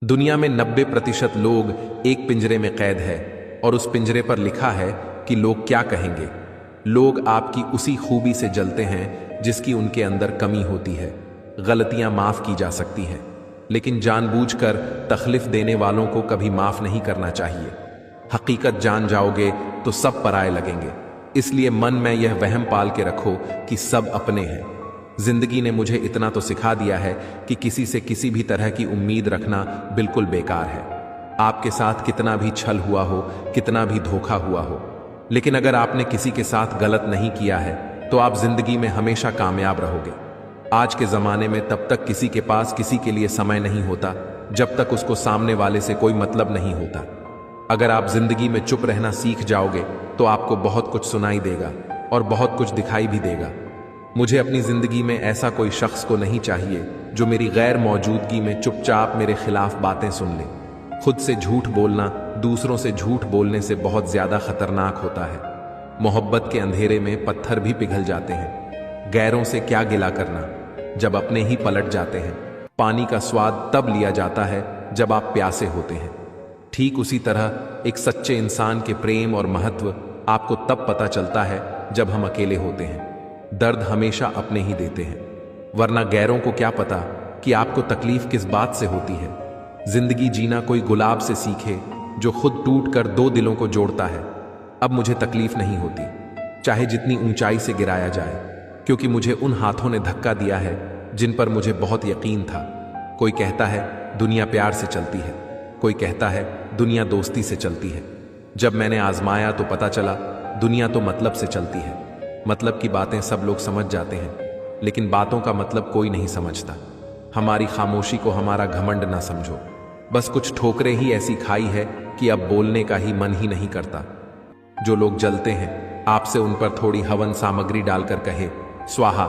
दुनिया में 90% लोग एक पिंजरे में कैद है और उस पिंजरे पर लिखा है कि लोग क्या कहेंगे। लोग आपकी उसी खूबी से जलते हैं जिसकी उनके अंदर कमी होती है। गलतियां माफ की जा सकती हैं, लेकिन जानबूझकर तकलीफ देने वालों को कभी माफ नहीं करना चाहिए। हकीकत जान जाओगे तो सब पराये लगेंगे। इसलिए मन में यह वहम पाल के रखो कि सब अपने हैं। जिंदगी ने मुझे इतना तो सिखा दिया है कि किसी से किसी भी तरह की उम्मीद रखना बिल्कुल बेकार है। आपके साथ कितना भी छल हुआ हो, कितना भी धोखा हुआ हो, लेकिन अगर आपने किसी के साथ गलत नहीं किया है तो आप जिंदगी में हमेशा कामयाब रहोगे। आज के जमाने में तब तक किसी के पास किसी के लिए समय नहीं होता जब तक उसको सामने वाले से कोई मतलब नहीं होता। अगर आप जिंदगी में चुप रहना सीख जाओगे तो आपको बहुत कुछ सुनाई देगा और बहुत कुछ दिखाई भी देगा। मुझे अपनी जिंदगी में ऐसा कोई शख्स को नहीं चाहिए जो मेरी गैर मौजूदगी में चुपचाप मेरे खिलाफ बातें सुन ले। खुद से झूठ बोलना दूसरों से झूठ बोलने से बहुत ज्यादा खतरनाक होता है। मोहब्बत के अंधेरे में पत्थर भी पिघल जाते हैं। गैरों से क्या गिला करना जब अपने ही पलट जाते हैं। पानी का स्वाद तब लिया जाता है जब आप प्यासे होते हैं। ठीक उसी तरह एक सच्चे इंसान के प्रेम और महत्व आपको तब पता चलता है जब हम अकेले होते हैं। दर्द हमेशा अपने ही देते हैं, वरना गैरों को क्या पता कि आपको तकलीफ किस बात से होती है। जिंदगी जीना कोई गुलाब से सीखे जो खुद टूट कर दो दिलों को जोड़ता है। अब मुझे तकलीफ नहीं होती, चाहे जितनी ऊंचाई से गिराया जाए, क्योंकि मुझे उन हाथों ने धक्का दिया है जिन पर मुझे बहुत यकीन था। कोई कहता है दुनिया प्यार से चलती है, कोई कहता है दुनिया दोस्ती से चलती है। जब मैंने आजमाया तो पता चला दुनिया तो मतलब से चलती है। मतलब की बातें सब लोग समझ जाते हैं, लेकिन बातों का मतलब कोई नहीं समझता। हमारी खामोशी को हमारा घमंड ना समझो। बस कुछ ठोकरें ही ऐसी खाई है कि अब बोलने का ही मन ही नहीं करता। जो लोग जलते हैं आपसे उन पर थोड़ी हवन सामग्री डालकर कहे स्वाहा।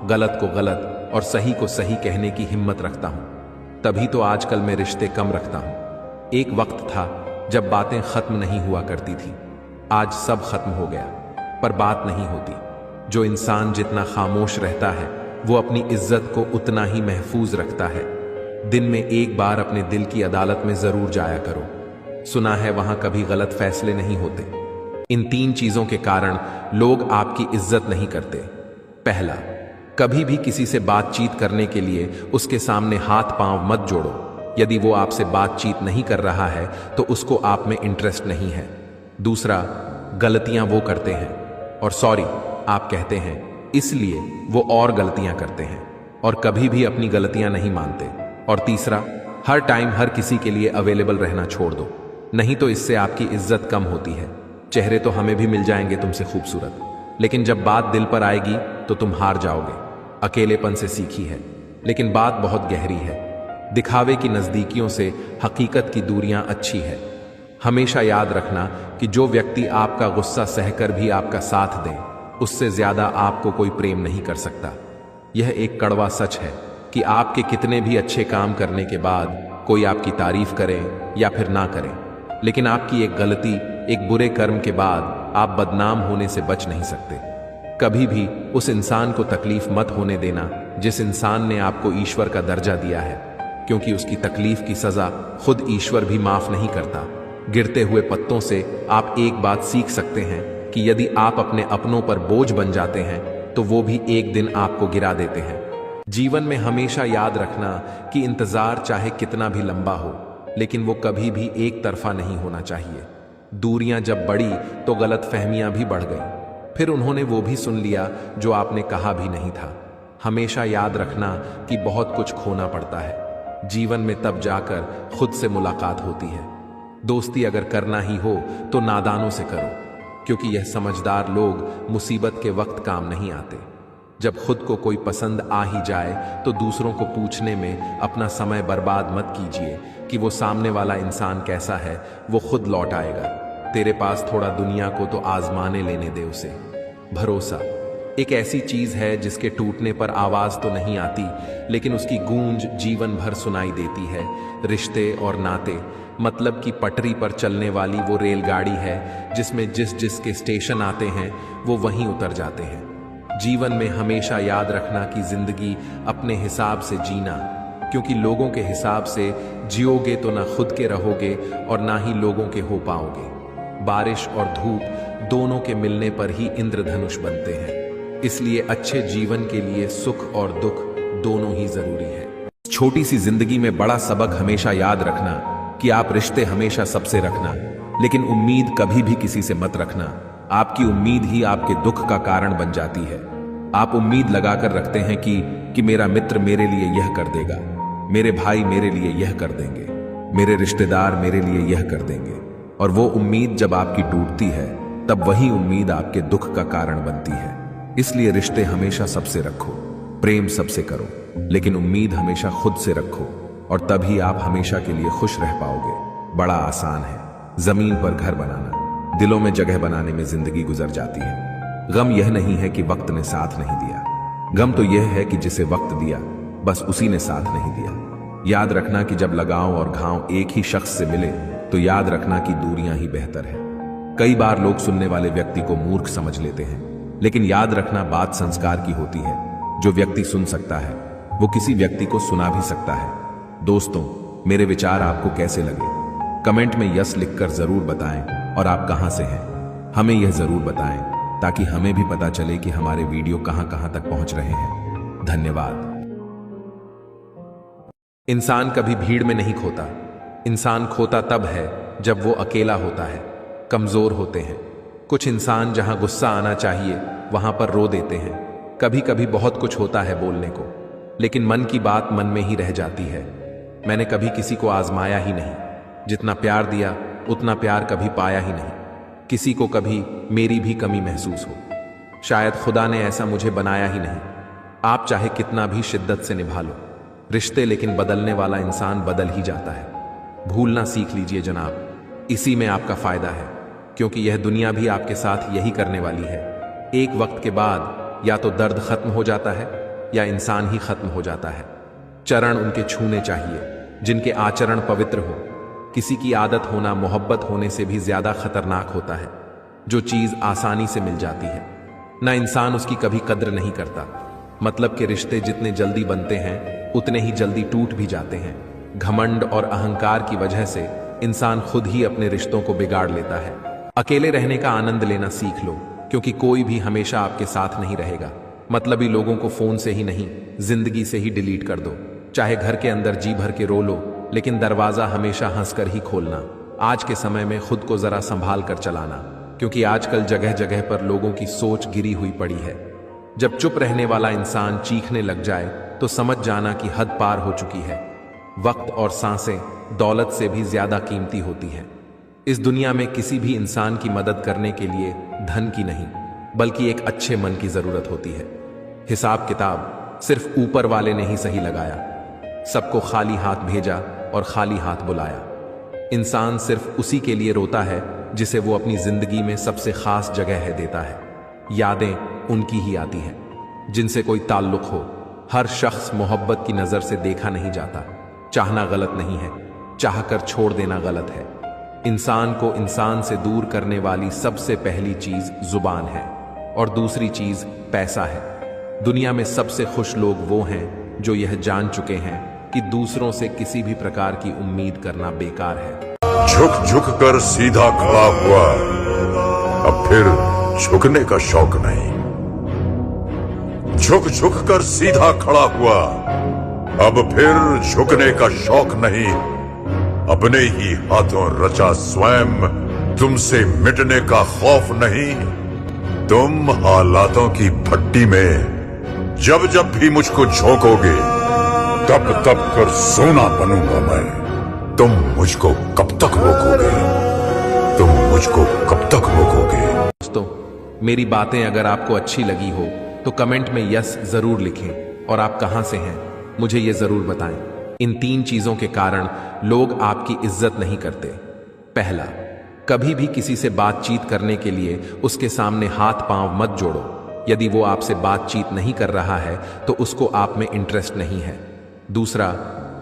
गलत को गलत और सही को सही कहने की हिम्मत रखता हूं। तभी तो आजकल मैं रिश्ते कम रखता हूं। एक वक्त था जब बातें खत्म नहीं हुआ करती थी। आज सब खत्म हो गया, पर बात नहीं होती। जो इंसान जितना खामोश रहता है वो अपनी इज्जत को उतना ही महफूज रखता है। दिन में एक बार अपने दिल की अदालत में जरूर जाया करो। सुना है वहां कभी गलत फैसले नहीं होते। इन 3 चीजों के कारण लोग आपकी इज्जत नहीं करते। पहला, कभी भी किसी से बातचीत करने के लिए उसके सामने हाथ पांव मत जोड़ो। यदि वो आपसे बातचीत नहीं कर रहा है तो उसको आप में इंटरेस्ट नहीं है। दूसरा, गलतियां वो करते हैं और सॉरी आप कहते हैं, इसलिए वो और गलतियां करते हैं और कभी भी अपनी गलतियां नहीं मानते। और तीसरा, हर टाइम हर किसी के लिए अवेलेबल रहना छोड़ दो, नहीं तो इससे आपकी इज्जत कम होती है। चेहरे तो हमें भी मिल जाएंगे तुमसे खूबसूरत, लेकिन जब बात दिल पर आएगी तो तुम हार जाओगे। अकेलेपन से सीखी है, लेकिन बात बहुत गहरी है। दिखावे की नजदीकियों से हकीकत की दूरियां अच्छी है। हमेशा याद रखना कि जो व्यक्ति आपका गुस्सा सहकर भी आपका साथ दे, उससे ज्यादा आपको कोई प्रेम नहीं कर सकता। यह एक कड़वा सच है कि आपके कितने भी अच्छे काम करने के बाद कोई आपकी तारीफ करे या फिर ना करे, लेकिन आपकी एक गलती, एक बुरे कर्म के बाद आप बदनाम होने से बच नहीं सकते। कभी भी उस इंसान को तकलीफ मत होने देना जिस इंसान ने आपको ईश्वर का दर्जा दिया है, क्योंकि उसकी तकलीफ की सजा खुद ईश्वर भी माफ नहीं करता। गिरते हुए पत्तों से आप एक बात सीख सकते हैं कि यदि आप अपने अपनों पर बोझ बन जाते हैं तो वो भी एक दिन आपको गिरा देते हैं। जीवन में हमेशा याद रखना कि इंतजार चाहे कितना भी लंबा हो, लेकिन वो कभी भी एक तरफा नहीं होना चाहिए। दूरियां जब बढ़ी तो गलतफहमियां भी बढ़ गई, फिर उन्होंने वो भी सुन लिया जो आपने कहा भी नहीं था। हमेशा याद रखना कि बहुत कुछ खोना पड़ता है जीवन में, तब जाकर खुद से मुलाकात होती है। दोस्ती अगर करना ही हो तो नादानों से करो, क्योंकि यह समझदार लोग मुसीबत के वक्त काम नहीं आते। जब खुद को कोई पसंद आ ही जाए तो दूसरों को पूछने में अपना समय बर्बाद मत कीजिए कि वो सामने वाला इंसान कैसा है। वो खुद लौट आएगा। तेरे पास थोड़ा दुनिया को तो आजमाने लेने दे उसे। भरोसा एक ऐसी चीज है जिसके टूटने पर आवाज तो नहीं आती, लेकिन उसकी गूंज जीवन भर सुनाई देती है। रिश्ते और नाते मतलब की पटरी पर चलने वाली वो रेलगाड़ी है जिसमें जिस जिसके स्टेशन आते हैं वो वहीं उतर जाते हैं। जीवन में हमेशा याद रखना कि जिंदगी अपने हिसाब से जीना, क्योंकि लोगों के हिसाब से जियोगे तो ना खुद के रहोगे और ना ही लोगों के हो पाओगे। बारिश और धूप दोनों के मिलने पर ही इंद्रधनुष बनते हैं। इसलिए अच्छे जीवन के लिए सुख और दुख दोनों ही जरूरी है। छोटी सी जिंदगी में बड़ा सबक हमेशा याद रखना कि आप रिश्ते हमेशा सबसे रखना, लेकिन उम्मीद कभी भी किसी से मत रखना। आपकी उम्मीद ही आपके दुख का कारण बन जाती है। आप उम्मीद लगाकर रखते हैं कि मेरा मित्र मेरे लिए यह कर देगा, मेरे भाई मेरे लिए यह कर देंगे, मेरे रिश्तेदार मेरे लिए यह कर देंगे, और वो उम्मीद जब आपकी टूटती है तब वही उम्मीद आपके दुख का कारण बनती है। इसलिए रिश्ते हमेशा सबसे रखो, प्रेम सबसे करो, लेकिन उम्मीद हमेशा खुद से रखो, और तभी आप हमेशा के लिए खुश रह पाओगे। बड़ा आसान है जमीन पर घर बनाना, दिलों में जगह बनाने में जिंदगी गुजर जाती है। गम यह नहीं है कि वक्त ने साथ नहीं दिया, गम तो यह है कि जिसे वक्त दिया बस उसी ने साथ नहीं दिया। याद रखना कि जब लगाव और घाव एक ही शख्स से मिले तो याद रखना कि दूरियां ही बेहतर है। कई बार लोग सुनने वाले व्यक्ति को मूर्ख समझ लेते हैं, लेकिन याद रखना बात संस्कार की होती है। जो व्यक्ति सुन सकता है वो किसी व्यक्ति को सुना भी सकता है। दोस्तों, मेरे विचार आपको कैसे लगे? कमेंट में यस लिखकर जरूर बताएं, और आप कहां से हैं हमें यह जरूर बताएं, ताकि हमें भी पता चले कि हमारे वीडियो कहां कहां तक पहुंच रहे हैं। धन्यवाद। इंसान कभी भीड़ में नहीं खोता। इंसान खोता तब है जब वो अकेला होता है, कमजोर होते हैं। कुछ इंसान जहां गुस्सा आना चाहिए वहां पर रो देते हैं। कभी कभी बहुत कुछ होता है बोलने को, लेकिन मन की बात मन में ही रह जाती है। मैंने कभी किसी को आजमाया ही नहीं, जितना प्यार दिया उतना प्यार कभी पाया ही नहीं। किसी को कभी मेरी भी कमी महसूस हो, शायद खुदा ने ऐसा मुझे बनाया ही नहीं। आप चाहे कितना भी शिद्दत से निभा लो रिश्ते, लेकिन बदलने वाला इंसान बदल ही जाता है। भूलना सीख लीजिए जनाब, इसी में आपका फायदा है, क्योंकि यह दुनिया भी आपके साथ यही करने वाली है। एक वक्त के बाद या तो दर्द खत्म हो जाता है या इंसान ही खत्म हो जाता है। चरण उनके छूने चाहिए जिनके आचरण पवित्र हो। किसी की आदत होना मोहब्बत होने से भी ज्यादा खतरनाक होता है। जो चीज आसानी से मिल जाती है ना, इंसान उसकी कभी कद्र नहीं करता। मतलब के रिश्ते जितने जल्दी बनते हैं उतने ही जल्दी टूट भी जाते हैं। घमंड और अहंकार की वजह से इंसान खुद ही अपने रिश्तों को बिगाड़ लेता है। अकेले रहने का आनंद लेना सीख लो, क्योंकि कोई भी हमेशा आपके साथ नहीं रहेगा। मतलबी लोगों को फोन से ही नहीं, जिंदगी से ही डिलीट कर दो। चाहे घर के अंदर जी भर के रो लो, लेकिन दरवाजा हमेशा हंसकर ही खोलना। आज के समय में खुद को जरा संभाल कर चलाना, क्योंकि आजकल जगह जगह पर लोगों की सोच गिरी हुई पड़ी है। जब चुप रहने वाला इंसान चीखने लग जाए तो समझ जाना कि हद पार हो चुकी है। वक्त और सांसें दौलत से भी ज्यादा कीमती होती हैं। इस दुनिया में किसी भी इंसान की मदद करने के लिए धन की नहीं, बल्कि एक अच्छे मन की जरूरत होती है। हिसाब किताब सिर्फ ऊपर वाले ने ही सही लगाया। सबको खाली हाथ भेजा और खाली हाथ बुलाया। इंसान सिर्फ उसी के लिए रोता है जिसे वो अपनी जिंदगी में सबसे खास जगह है देता है। यादें उनकी ही आती हैं जिनसे कोई ताल्लुक हो। हर शख्स मोहब्बत की नजर से देखा नहीं जाता। चाहना गलत नहीं है, चाहकर छोड़ देना गलत है। इंसान को इंसान से दूर करने वाली सबसे पहली चीज जुबान है, और दूसरी चीज पैसा है। दुनिया में सबसे खुश लोग वो हैं जो यह जान चुके हैं कि दूसरों से किसी भी प्रकार की उम्मीद करना बेकार है। झुक झुक कर सीधा खड़ा हुआ, अब फिर झुकने का शौक नहीं। झुक झुक कर सीधा खड़ा हुआ, अब फिर झुकने का शौक नहीं। अपने ही हाथों रचा स्वयं, तुमसे मिटने का खौफ नहीं। तुम हालातों की भट्टी में जब जब भी मुझको झोंकोगे, तब तब कर सोना बनूंगा मैं। तुम मुझको कब तक रोकोगे? तुम मुझको कब तक रोकोगे? दोस्तों, मेरी बातें अगर आपको अच्छी लगी हो तो कमेंट में यस जरूर लिखें, और आप कहां से हैं मुझे ये जरूर बताएं। इन 3 चीजों के कारण लोग आपकी इज्जत नहीं करते। पहला, कभी भी किसी से बातचीत करने के लिए उसके सामने हाथ पांव मत जोड़ो। यदि वो आपसे बातचीत नहीं कर रहा है तो उसको आप में इंटरेस्ट नहीं है। दूसरा,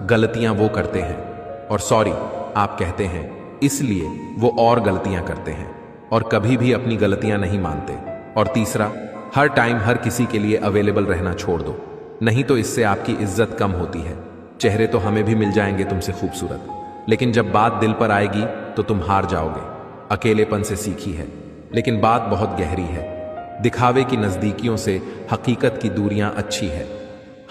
गलतियां वो करते हैं और सॉरी आप कहते हैं, इसलिए वो और गलतियां करते हैं और कभी भी अपनी गलतियां नहीं मानते। और तीसरा, हर टाइम हर किसी के लिए अवेलेबल रहना छोड़ दो, नहीं तो इससे आपकी इज्जत कम होती है। चेहरे तो हमें भी मिल जाएंगे तुमसे खूबसूरत, लेकिन जब बात दिल पर आएगी तो तुम हार जाओगे। अकेलेपन से सीखी है, लेकिन बात बहुत गहरी है। दिखावे की नज़दीकियों से हकीकत की दूरियां अच्छी है।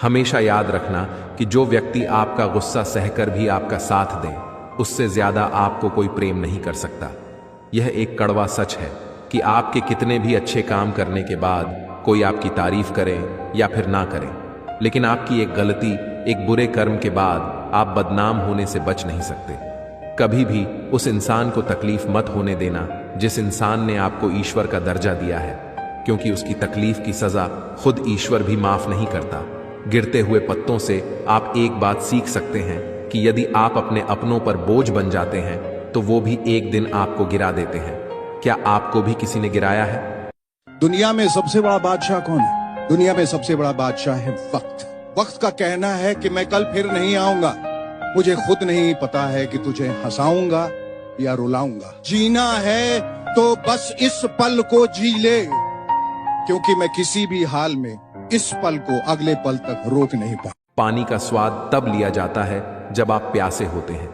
हमेशा याद रखना कि जो व्यक्ति आपका गुस्सा सहकर भी आपका साथ दे, उससे ज्यादा आपको कोई प्रेम नहीं कर सकता। यह एक कड़वा सच है कि आपके कितने भी अच्छे काम करने के बाद कोई आपकी तारीफ करे या फिर ना करे, लेकिन आपकी एक गलती, एक बुरे कर्म के बाद आप बदनाम होने से बच नहीं सकते। कभी भी उस इंसान को तकलीफ मत होने देना जिस इंसान ने आपको ईश्वर का दर्जा दिया है, क्योंकि उसकी तकलीफ की सजा खुद ईश्वर भी माफ नहीं करता। गिरते हुए पत्तों से आप एक बात सीख सकते हैं कि यदि आप अपने अपनों पर बोझ बन जाते हैं तो वो भी एक दिन आपको गिरा देते हैं। क्या आपको भी किसी ने गिराया है? दुनिया में सबसे बड़ा बादशाह कौन है? दुनिया में सबसे बड़ा बादशाह है वक्त। वक्त का कहना है कि मैं कल फिर नहीं आऊंगा। मुझे खुद नहीं पता है कि तुझे हंसाऊंगा या रुलाऊंगा। जीना है तो बस इस पल को जी ले, क्योंकि मैं किसी भी हाल में इस पल को अगले पल तक रोक नहीं पा। पानी का स्वाद तब लिया जाता है जब आप प्यासे होते हैं।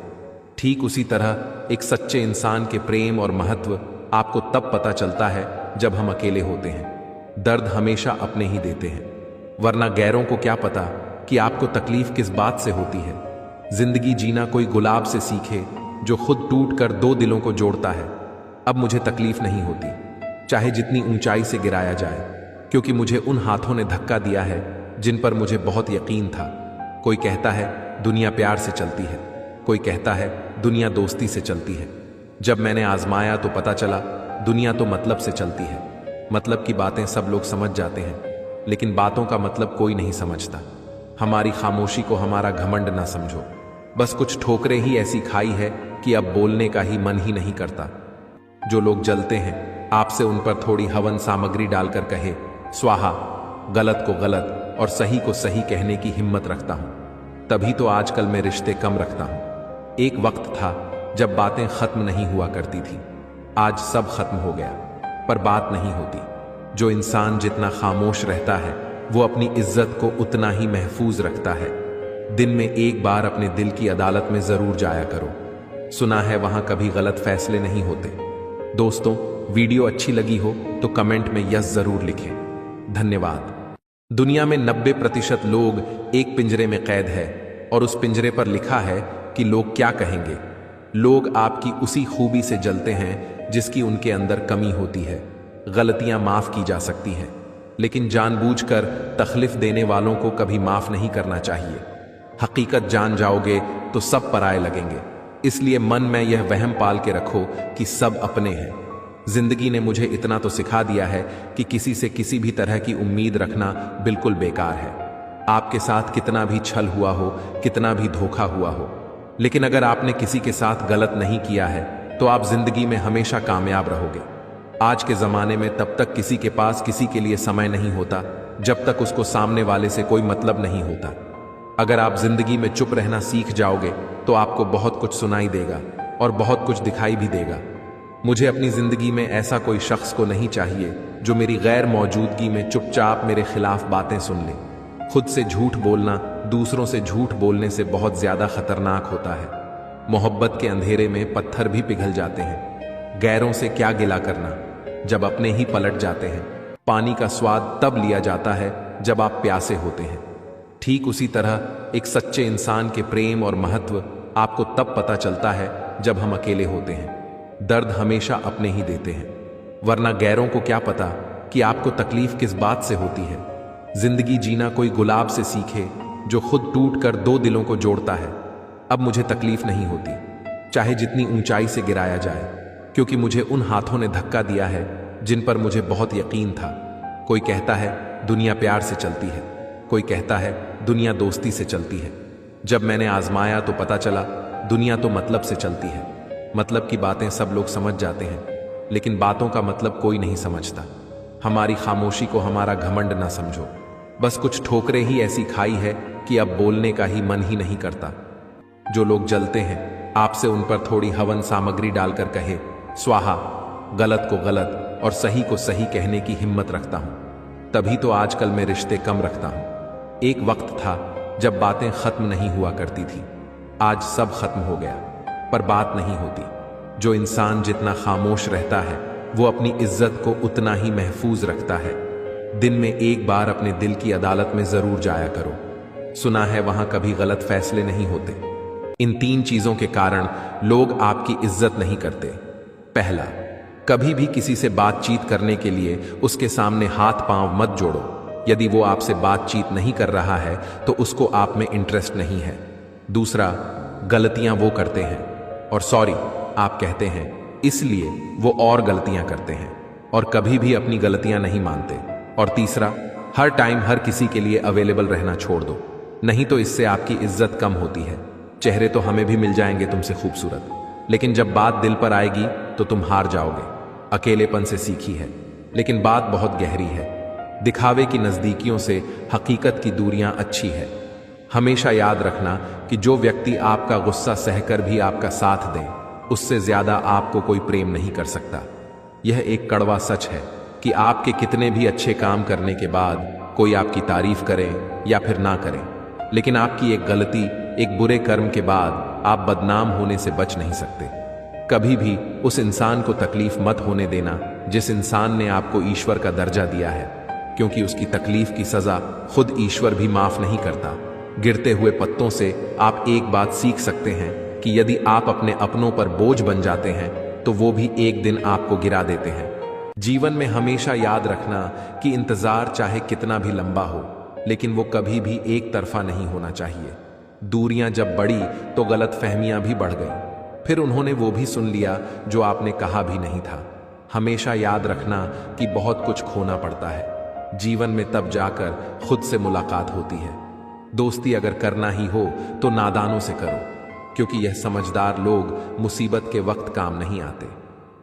ठीक उसी तरह एक सच्चे इंसान के प्रेम और महत्व आपको तब पता चलता है जब हम अकेले होते हैं। दर्द हमेशा अपने ही देते हैं, वरना गैरों को क्या पता कि आपको तकलीफ किस बात से होती है। जिंदगी जीना कोई गुलाब से सीखे जो खुद टूट कर दो दिलों को जोड़ता है। अब मुझे तकलीफ नहीं होती, चाहे जितनी ऊंचाई से गिराया जाए, क्योंकि मुझे उन हाथों ने धक्का दिया है जिन पर मुझे बहुत यकीन था। कोई कहता है दुनिया प्यार से चलती है, कोई कहता है दुनिया दोस्ती से चलती है। जब मैंने आजमाया तो पता चला दुनिया तो मतलब से चलती है। मतलब की बातें सब लोग समझ जाते हैं, लेकिन बातों का मतलब कोई नहीं समझता। हमारी खामोशी को हमारा घमंड ना समझो, बस कुछ ठोकरें ही ऐसी खाई है कि अब बोलने का ही मन ही नहीं करता। जो लोग जलते हैं, आपसे उन पर थोड़ी हवन सामग्री डालकर कहे स्वाहा, गलत को गलत और सही को सही कहने की हिम्मत रखता हूं। तभी तो आजकल मैं रिश्ते कम रखता हूं। एक वक्त था जब बातें खत्म नहीं हुआ करती थी, आज सब खत्म हो गया, पर बात नहीं होती। जो इंसान जितना खामोश रहता है वो अपनी इज्जत को उतना ही महफूज रखता है। दिन में एक बार अपने दिल की अदालत में जरूर जाया करो, सुना है वहां कभी गलत फैसले नहीं होते। दोस्तों, वीडियो अच्छी लगी हो तो कमेंट में यस जरूर लिखें। धन्यवाद। दुनिया में 90% लोग एक पिंजरे में कैद है और उस पिंजरे पर लिखा है कि लोग क्या कहेंगे। लोग आपकी उसी खूबी से जलते हैं जिसकी उनके अंदर कमी होती है। गलतियां माफ की जा सकती हैं, लेकिन जानबूझकर तकलीफ देने वालों को कभी माफ नहीं करना चाहिए। हकीकत जान जाओगे तो सब पराये लगेंगे, इसलिए मन में यह वहम पाल के रखो कि सब अपने हैं। जिंदगी ने मुझे इतना तो सिखा दिया है कि किसी से किसी भी तरह की उम्मीद रखना बिल्कुल बेकार है। आपके साथ कितना भी छल हुआ हो, कितना भी धोखा हुआ हो, लेकिन अगर आपने किसी के साथ गलत नहीं किया है तो आप जिंदगी में हमेशा कामयाब रहोगे। आज के जमाने में तब तक किसी के पास किसी के लिए समय नहीं होता जब तक उसको सामने वाले से कोई मतलब नहीं होता। अगर आप जिंदगी में चुप रहना सीख जाओगे तो आपको बहुत कुछ सुनाई देगा और बहुत कुछ दिखाई भी देगा। मुझे अपनी जिंदगी में ऐसा कोई शख्स को नहीं चाहिए जो मेरी गैर मौजूदगी में चुपचाप मेरे खिलाफ बातें सुन ले। खुद से झूठ बोलना दूसरों से झूठ बोलने से बहुत ज्यादा खतरनाक होता है। मोहब्बत के अंधेरे में पत्थर भी पिघल जाते हैं। गैरों से क्या गिला करना जब अपने ही पलट जाते हैं। पानी का स्वाद तब लिया जाता है जब आप प्यासे होते हैं। ठीक उसी तरह एक सच्चे इंसान के प्रेम और महत्व आपको तब पता चलता है जब हम अकेले होते हैं। दर्द हमेशा अपने ही देते हैं, वरना गैरों को क्या पता कि आपको तकलीफ किस बात से होती है। जिंदगी जीना कोई गुलाब से सीखे जो खुद टूट कर दो दिलों को जोड़ता है। अब मुझे तकलीफ नहीं होती, चाहे जितनी ऊंचाई से गिराया जाए, क्योंकि मुझे उन हाथों ने धक्का दिया है जिन पर मुझे बहुत यकीन था। कोई कहता है दुनिया प्यार से चलती है, कोई कहता है दुनिया दोस्ती से चलती है। जब मैंने आजमाया तो पता चला दुनिया तो मतलब से चलती है। मतलब की बातें सब लोग समझ जाते हैं, लेकिन बातों का मतलब कोई नहीं समझता। हमारी खामोशी को हमारा घमंड ना समझो, बस कुछ ठोकरें ही ऐसी खाई है कि अब बोलने का ही मन ही नहीं करता। जो लोग जलते हैं, आपसे उन पर थोड़ी हवन सामग्री डालकर कहे स्वाहा, गलत को गलत और सही को सही कहने की हिम्मत रखता हूं। तभी तो आजकल मैं रिश्ते कम रखता हूं। एक वक्त था जब बातें खत्म नहीं हुआ करती थी। आज सब खत्म हो गया, पर बात नहीं होती। जो इंसान जितना खामोश रहता है वो अपनी इज्जत को उतना ही महफूज रखता है। दिन में एक बार अपने दिल की अदालत में जरूर जाया करो। सुना है वहां कभी गलत फैसले नहीं होते। इन 3 चीजों के कारण लोग आपकी इज्जत नहीं करते। पहला, कभी भी किसी से बातचीत करने के लिए उसके सामने हाथ पांव मत जोड़ो। यदि वो आपसे बातचीत नहीं कर रहा है तो उसको आप में इंटरेस्ट नहीं है। दूसरा, गलतियां वो करते हैं और सॉरी आप कहते हैं, इसलिए वो और गलतियां करते हैं और कभी भी अपनी गलतियां नहीं मानते। और तीसरा, हर टाइम हर किसी के लिए अवेलेबल रहना छोड़ दो, नहीं तो इससे आपकी इज्जत कम होती है। चेहरे तो हमें भी मिल जाएंगे तुमसे खूबसूरत, लेकिन जब बात दिल पर आएगी तो तुम हार जाओगे। अकेलेपन से सीखी है, लेकिन बात बहुत गहरी है। दिखावे की नजदीकियों से हकीकत की दूरियां अच्छी है। हमेशा याद रखना कि जो व्यक्ति आपका गुस्सा सहकर भी आपका साथ दे, उससे ज्यादा आपको कोई प्रेम नहीं कर सकता। यह एक कड़वा सच है कि आपके कितने भी अच्छे काम करने के बाद कोई आपकी तारीफ करे या फिर ना करे, लेकिन आपकी एक गलती, एक बुरे कर्म के बाद आप बदनाम होने से बच नहीं सकते। कभी भी उस इंसान को तकलीफ मत होने देना जिस इंसान ने आपको ईश्वर का दर्जा दिया है, क्योंकि उसकी तकलीफ की सजा खुद ईश्वर भी माफ नहीं करता। गिरते हुए पत्तों से आप एक बात सीख सकते हैं कि यदि आप अपने अपनों पर बोझ बन जाते हैं तो वो भी एक दिन आपको गिरा देते हैं। जीवन में हमेशा याद रखना कि इंतजार चाहे कितना भी लंबा हो, लेकिन वो कभी भी एक तरफा नहीं होना चाहिए। दूरियां जब बढ़ी तो गलत फहमियां भी बढ़ गई, फिर उन्होंने वो भी सुन लिया जो आपने कहा भी नहीं था। हमेशा याद रखना कि बहुत कुछ खोना पड़ता है जीवन में, तब जाकर खुद से मुलाकात होती है। दोस्ती अगर करना ही हो तो नादानों से करो, क्योंकि यह समझदार लोग मुसीबत के वक्त काम नहीं आते।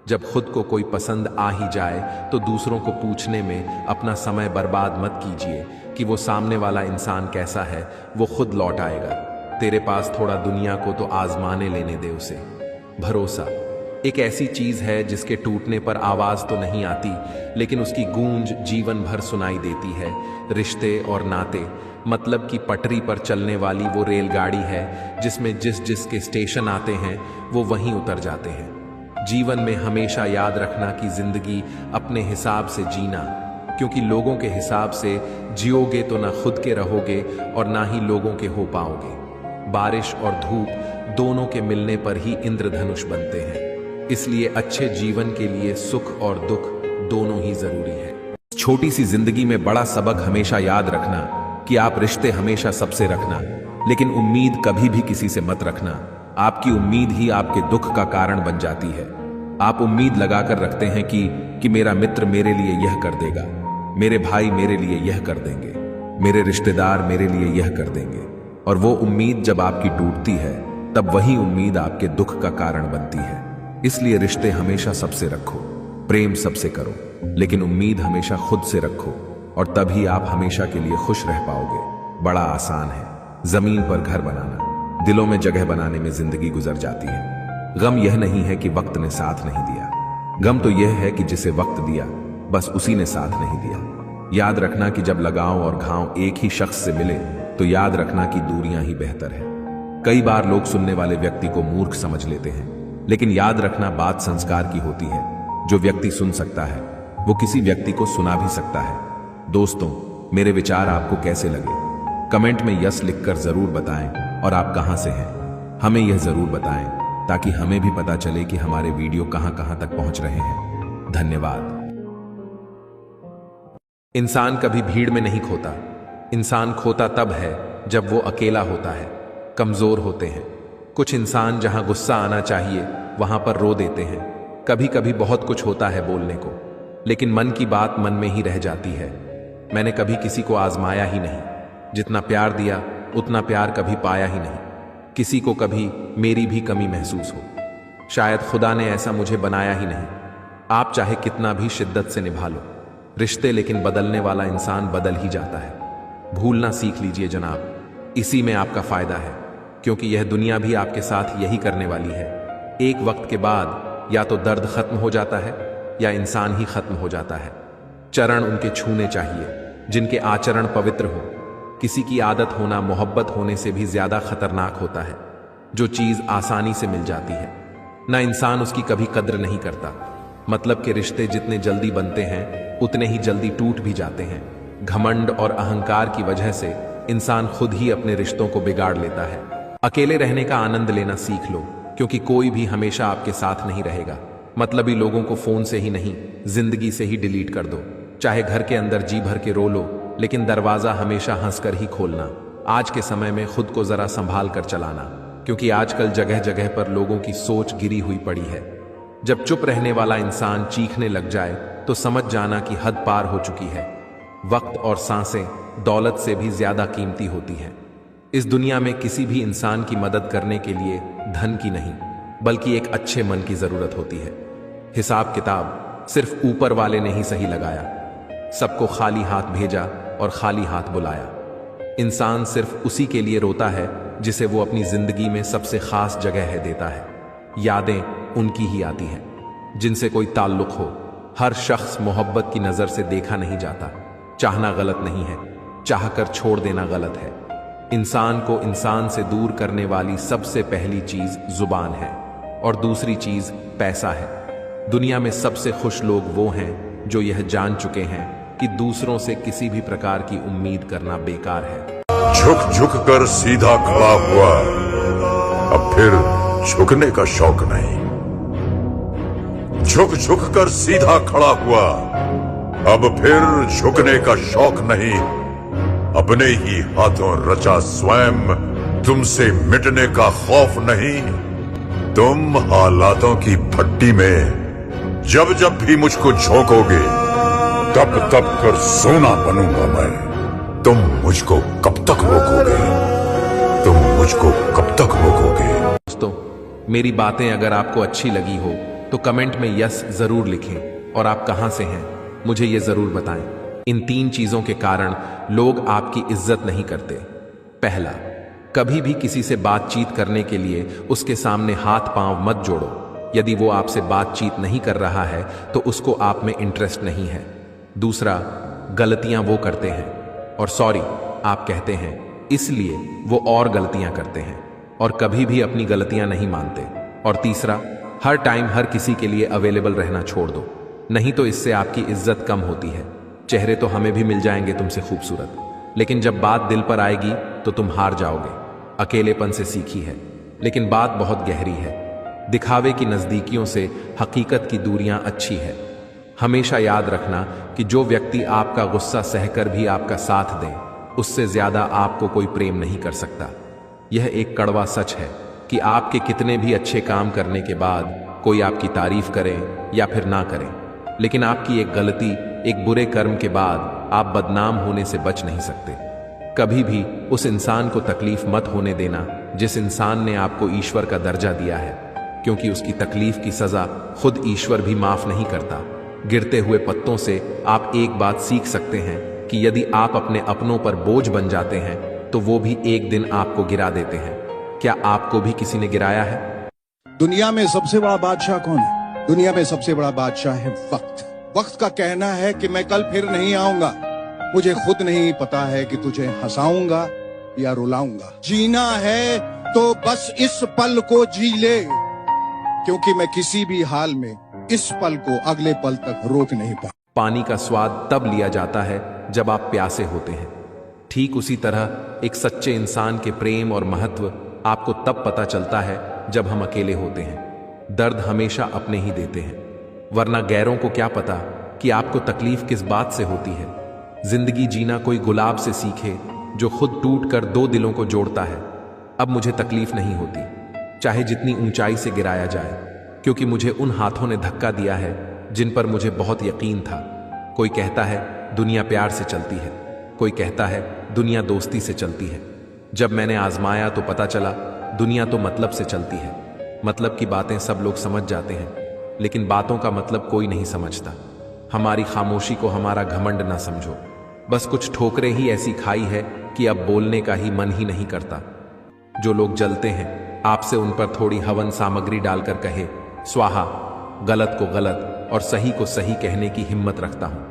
जब खुद को कोई पसंद आ ही जाए तो दूसरों को पूछने में अपना समय बर्बाद मत कीजिए कि वो सामने वाला इंसान कैसा है, वो खुद लौट आएगा। तेरे पास थोड़ा दुनिया को तो आजमाने लेने दे उसे। भरोसा एक ऐसी चीज है जिसके टूटने पर आवाज तो नहीं आती, लेकिन उसकी गूंज जीवन भर सुनाई देती है। रिश्ते और नाते मतलब कि पटरी पर चलने वाली वो रेलगाड़ी है जिसमें जिस जिस के स्टेशन आते हैं वो वहीं उतर जाते हैं। जीवन में हमेशा याद रखना कि जिंदगी अपने हिसाब से जीना, क्योंकि लोगों के हिसाब से जियोगे तो ना खुद के रहोगे और ना ही लोगों के हो पाओगे। बारिश और धूप दोनों के मिलने पर ही इंद्रधनुष बनते हैं, इसलिए अच्छे जीवन के लिए सुख और दुख दोनों ही जरूरी है। छोटी सी जिंदगी में बड़ा सबक हमेशा याद रखना कि आप रिश्ते हमेशा सबसे रखना, लेकिन उम्मीद कभी भी किसी से मत रखना। आपकी उम्मीद ही आपके दुख का कारण बन जाती है। आप उम्मीद लगाकर रखते हैं कि मेरा मित्र मेरे लिए यह कर देगा, मेरे भाई मेरे लिए यह कर देंगे, मेरे रिश्तेदार मेरे लिए यह कर देंगे, और वो उम्मीद जब आपकी टूटती है तब वही उम्मीद आपके दुख का कारण बनती है। इसलिए रिश्ते हमेशा सबसे रखो, प्रेम सबसे करो, लेकिन उम्मीद हमेशा खुद से रखो, और तभी आप हमेशा के लिए खुश रह पाओगे। बड़ा आसान है जमीन पर घर बनाना, दिलों में जगह बनाने में जिंदगी गुजर जाती है। गम यह नहीं है कि वक्त ने साथ नहीं दिया, गम तो यह है कि जिसे वक्त दिया बस उसी ने साथ नहीं दिया। याद रखना कि जब लगाव और घाव एक ही शख्स से मिले तो याद रखना कि दूरियां ही बेहतर है। कई बार लोग सुनने वाले व्यक्ति को मूर्ख समझ लेते हैं, लेकिन याद रखना बात संस्कार की होती है। जो व्यक्ति सुन सकता है वो किसी व्यक्ति को सुना भी सकता है। दोस्तों, मेरे विचार आपको कैसे लगे कमेंट में यस लिखकर जरूर बताएं, और आप कहां से हैं हमें यह जरूर बताएं, ताकि हमें भी पता चले कि हमारे वीडियो कहां कहां तक पहुंच रहे हैं। धन्यवाद। इंसान कभी भीड़ में नहीं खोता, इंसान खोता तब है जब वो अकेला होता है। कमजोर होते हैं कुछ इंसान, जहां गुस्सा आना चाहिए वहां पर रो देते हैं। कभी कभी बहुत कुछ होता है बोलने को, लेकिन मन की बात मन में ही रह जाती है। मैंने कभी किसी को आजमाया ही नहीं, जितना प्यार दिया उतना प्यार कभी पाया ही नहीं। किसी को कभी मेरी भी कमी महसूस हो, शायद खुदा ने ऐसा मुझे बनाया ही नहीं। आप चाहे कितना भी शिद्दत से निभा लो रिश्ते, लेकिन बदलने वाला इंसान बदल ही जाता है। भूलना सीख लीजिए जनाब, इसी में आपका फायदा है, क्योंकि यह दुनिया भी आपके साथ यही करने वाली है। एक वक्त के बाद या तो दर्द खत्म हो जाता है या इंसान ही खत्म हो जाता है। चरण उनके छूने चाहिए जिनके आचरण पवित्र हो, किसी की आदत होना मोहब्बत होने से भी ज्यादा खतरनाक होता है। जो चीज आसानी से मिल जाती है ना, इंसान उसकी कभी कद्र नहीं करता। मतलब के रिश्ते जितने जल्दी बनते हैं उतने ही जल्दी टूट भी जाते हैं। घमंड और अहंकार की वजह से इंसान खुद ही अपने रिश्तों को बिगाड़ लेता है। अकेले रहने का आनंद लेना सीख लो, क्योंकि कोई भी हमेशा आपके साथ नहीं रहेगा। मतलबी लोगों को फोन से ही नहीं, जिंदगी से ही डिलीट कर दो। चाहे घर के अंदर जी भर के रो लो, लेकिन दरवाजा हमेशा हंसकर ही खोलना। आज के समय में खुद को जरा संभाल कर चलाना, क्योंकि आजकल जगह जगह पर लोगों की सोच गिरी हुई पड़ी है। जब चुप रहने वाला इंसान चीखने लग जाए तो समझ जाना कि हद पार हो चुकी है। वक्त और सांसें दौलत से भी ज्यादा कीमती होती हैं। इस दुनिया में किसी भी इंसान की मदद करने के लिए धन की नहीं, बल्कि एक अच्छे मन की जरूरत होती है। हिसाब किताब सिर्फ ऊपर वाले ने ही सही लगाया। सबको खाली हाथ भेजा और खाली हाथ बुलाया। इंसान सिर्फ उसी के लिए रोता है जिसे वो अपनी जिंदगी में सबसे खास जगह है देता है। यादें उनकी ही आती हैं जिनसे कोई ताल्लुक हो। हर शख्स मोहब्बत की नजर से देखा नहीं जाता। चाहना गलत नहीं है, चाहकर छोड़ देना गलत है। इंसान को इंसान से दूर करने वाली सबसे पहली चीज जुबान है और दूसरी चीज पैसा है। दुनिया में सबसे खुश लोग वो हैं जो यह जान चुके हैं कि दूसरों से किसी भी प्रकार की उम्मीद करना बेकार है। झुक झुक कर सीधा खड़ा हुआ, अब फिर झुकने का शौक नहीं। झुक झुक कर सीधा खड़ा हुआ, अब फिर झुकने का शौक नहीं। अपने ही हाथों रचा स्वयं, तुमसे मिटने का खौफ नहीं। तुम हालातों की भट्टी में जब जब भी मुझको झोंकोगे, तब तब कर सोना बनूंगा मैं। तुम मुझको कब तक रोकोगे? तुम मुझको कब तक रोकोगे? दोस्तों, मेरी बातें अगर आपको अच्छी लगी हो तो कमेंट में यस जरूर लिखें और आप कहां से हैं मुझे ये जरूर बताएं। इन 3 चीजों के कारण लोग आपकी इज्जत नहीं करते। पहला, कभी भी किसी से बातचीत करने के लिए उसके सामने हाथ पांव मत जोड़ो। यदि वो आपसे बातचीत नहीं कर रहा है तो उसको आप में इंटरेस्ट नहीं है। दूसरा, गलतियां वो करते हैं और सॉरी आप कहते हैं, इसलिए वो और गलतियां करते हैं और कभी भी अपनी गलतियां नहीं मानते। और तीसरा, हर टाइम हर किसी के लिए अवेलेबल रहना छोड़ दो, नहीं तो इससे आपकी इज्जत कम होती है। चेहरे तो हमें भी मिल जाएंगे तुमसे खूबसूरत, लेकिन जब बात दिल पर आएगी तो तुम हार जाओगे। अकेलेपन से सीखी है, लेकिन बात बहुत गहरी है। दिखावे की नजदीकियों से हकीकत की दूरियां अच्छी है। हमेशा याद रखना कि जो व्यक्ति आपका गुस्सा सहकर भी आपका साथ दे, उससे ज्यादा आपको कोई प्रेम नहीं कर सकता। यह एक कड़वा सच है कि आपके कितने भी अच्छे काम करने के बाद कोई आपकी तारीफ करे या फिर ना करे, लेकिन आपकी एक गलती, एक बुरे कर्म के बाद आप बदनाम होने से बच नहीं सकते। कभी भी उस इंसान को तकलीफ मत होने देना जिस इंसान ने आपको ईश्वर का दर्जा दिया है, क्योंकि उसकी तकलीफ की सजा खुद ईश्वर भी माफ नहीं करता। गिरते हुए पत्तों से आप एक बात सीख सकते हैं कि यदि आप अपने अपनों पर बोझ बन जाते हैं तो वो भी एक दिन आपको गिरा देते हैं। क्या आपको भी किसी ने गिराया है? दुनिया में सबसे बड़ा बादशाह कौन है? दुनिया में सबसे बड़ा बादशाह है वक्त। वक्त का कहना है कि मैं कल फिर नहीं आऊंगा। मुझे खुद नहीं पता है कि तुझे हंसाऊंगा या रुलाऊंगा। जीना है तो बस इस पल को जी ले, क्योंकि मैं किसी भी हाल में इस पल को अगले पल तक रोक नहीं पा। पानी का स्वाद तब लिया जाता है जब आप प्यासे होते हैं। ठीक उसी तरह एक सच्चे इंसान के प्रेम और महत्व आपको तब पता चलता है जब हम अकेले होते हैं। दर्द हमेशा अपने ही देते हैं, वरना गैरों को क्या पता कि आपको तकलीफ किस बात से होती है। जिंदगी जीना कोई गुलाब से सीखे जो खुद टूट कर 2 दिलों को जोड़ता है। अब मुझे तकलीफ नहीं होती, चाहे जितनी ऊंचाई से गिराया जाए, क्योंकि मुझे उन हाथों ने धक्का दिया है जिन पर मुझे बहुत यकीन था। कोई कहता है दुनिया प्यार से चलती है, कोई कहता है दुनिया दोस्ती से चलती है। जब मैंने आजमाया तो पता चला दुनिया तो मतलब से चलती है। मतलब की बातें सब लोग समझ जाते हैं, लेकिन बातों का मतलब कोई नहीं समझता। हमारी खामोशी को हमारा घमंड ना समझो, बस कुछ ठोकरें ही ऐसी खाई है कि अब बोलने का ही मन ही नहीं करता। जो लोग जलते हैं आपसे उन पर थोड़ी हवन सामग्री डालकर कहे स्वाहा, गलत को गलत और सही को सही कहने की हिम्मत रखता हूं।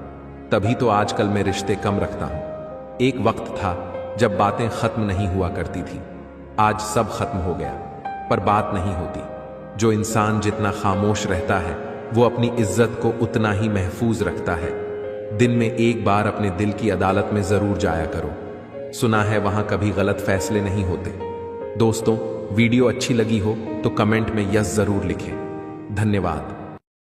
तभी तो आजकल मैं रिश्ते कम रखता हूं। एक वक्त था जब बातें खत्म नहीं हुआ करती थी। आज सब खत्म हो गया, पर बात नहीं होती। जो इंसान जितना खामोश रहता है वो अपनी इज्जत को उतना ही महफूज रखता है। दिन में एक बार अपने दिल की अदालत में जरूर जाया करो। सुना है वहां कभी गलत फैसले नहीं होते। दोस्तों, वीडियो अच्छी लगी हो तो कमेंट में यस जरूर लिखें। धन्यवाद।